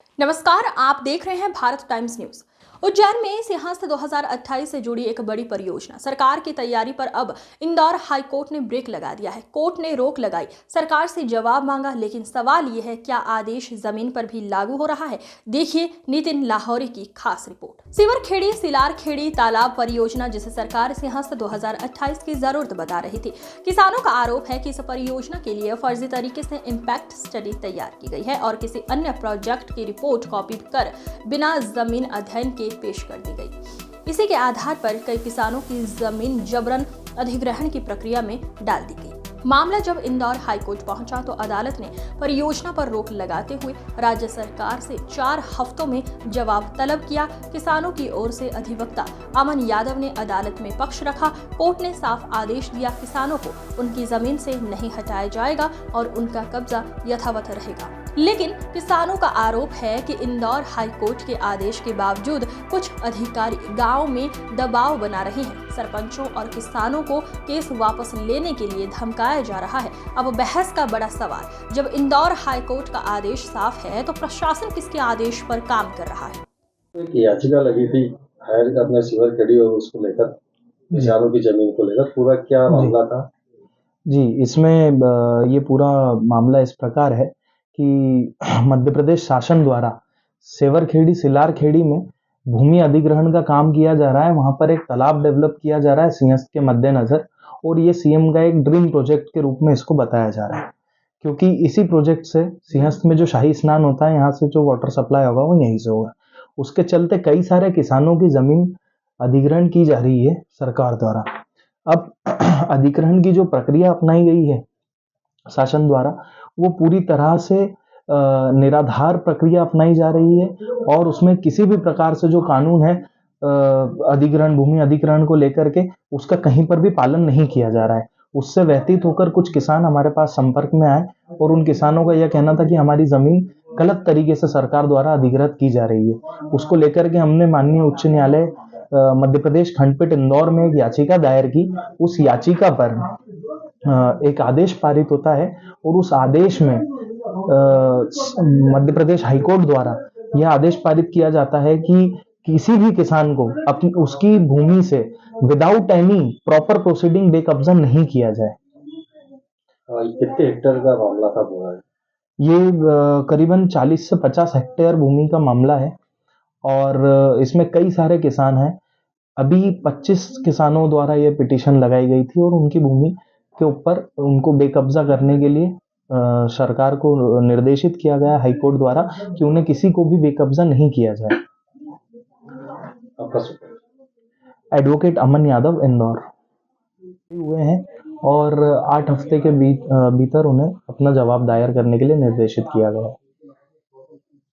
नमस्कार, आप देख रहे हैं भारत टाइम्स न्यूज। उज्जैन में सिंहस्थ 2028 से जुड़ी एक बड़ी परियोजना सरकार की तैयारी पर अब इंदौर हाई कोर्ट ने ब्रेक लगा दिया है। कोर्ट ने रोक लगाई, सरकार से जवाब मांगा, लेकिन सवाल ये है क्या आदेश जमीन पर भी लागू हो रहा है। देखिए नितिन लाहौरी की खास रिपोर्ट। सिवरखेड़ी सिलारखेड़ी तालाब परियोजना जिसे सरकार सिंहस्थ 2028 की जरूरत बता रही थी। किसानों का आरोप है कि इस परियोजना के लिए फर्जी तरीके से इम्पैक्ट स्टडी तैयार की गई है और किसी अन्य प्रोजेक्ट की रिपोर्ट कॉपी कर बिना जमीन अध्ययन के पेश कर दी गई। इसी के आधार पर कई किसानों की जमीन जबरन अधिग्रहण की प्रक्रिया में डाल दी गई। मामला जब इंदौर हाई कोर्ट पहुंचा तो अदालत ने परियोजना पर रोक लगाते हुए राज्य सरकार से 4 हफ्तों में जवाब तलब किया। किसानों की ओर से अधिवक्ता अमन यादव ने अदालत में पक्ष रखा। कोर्ट ने साफ आदेश दिया, किसानों को उनकी जमीन से नहीं हटाया जाएगा और उनका कब्जा यथावत रहेगा। लेकिन किसानों का आरोप है कि इंदौर हाई कोर्ट के आदेश के बावजूद कुछ अधिकारी गांव में दबाव बना रहे हैं। सरपंचों और किसानों को केस वापस लेने के लिए धमकाया जा रहा है। अब बहस का बड़ा सवाल, जब इंदौर हाई कोर्ट का आदेश साफ है तो प्रशासन किसके आदेश पर काम कर रहा है। एक याचिका लगी थी हायर का अपने सिवरखेड़ी और उसको लेकर किसानों की जमीन को लेकर पूरा क्या मामला था? जी, इसमें ये पूरा मामला इस प्रकार है कि मध्य प्रदेश शासन द्वारा सेवरखेड़ी सिलारखेड़ी में भूमि अधिग्रहण का काम किया जा रहा है। वहां पर एक तालाब डेवलप किया जा रहा है सिंहस्थ के मद्देनजर, और ये सीएम का एक ड्रीम प्रोजेक्ट के रूप में इसको बताया जा रहा है, क्योंकि इसी प्रोजेक्ट से सिंहस्थ में जो शाही स्नान होता है, यहाँ से जो वाटर सप्लाई होगा वो यहीं से होगा। उसके चलते कई सारे किसानों की जमीन अधिग्रहण की जा रही है सरकार द्वारा। अब अधिग्रहण की जो प्रक्रिया अपनाई गई है शासन द्वारा, वो पूरी तरह से निराधार प्रक्रिया अपनाई जा रही है और उसमें किसी भी प्रकार से जो कानून है अधिग्रहण, भूमि अधिग्रहण को लेकर के, उसका कहीं पर भी पालन नहीं किया जा रहा है। उससे व्यतीत होकर कुछ किसान हमारे पास संपर्क में आए और उन किसानों का यह कहना था कि हमारी जमीन गलत तरीके से सरकार द्वारा अधिग्रहित की जा रही है। उसको लेकर के हमने माननीय उच्च न्यायालय मध्य प्रदेश खंडपीठ इंदौर में एक याचिका दायर की। उस याचिका पर एक आदेश पारित होता है और उस आदेश में मध्य प्रदेश हाईकोर्ट द्वारा यह आदेश पारित किया जाता है कि किसी भी किसान को अपनी उसकी भूमि से विदाउट एनी प्रॉपर प्रोसीडिंग बेकब्जा नहीं किया जाए। कितने हेक्टेयर का मामला था पूरा? ये करीबन 40 से 50 हेक्टेयर भूमि का मामला है और इसमें कई सारे किसान हैं। अभी 25 किसानों द्वारा ये पिटीशन लगाई गई थी और उनकी भूमि के ऊपर उनको बेकब्जा करने के लिए सरकार को निर्देशित किया गया हाईकोर्ट द्वारा कि उन्हें किसी को भी बेकब्जा नहीं किया जाए। एडवोकेट अमन यादव इंदौर हुए हैं और 8 हफ्ते के भीतर उन्हें अपना जवाब दायर करने के लिए निर्देशित किया गया है।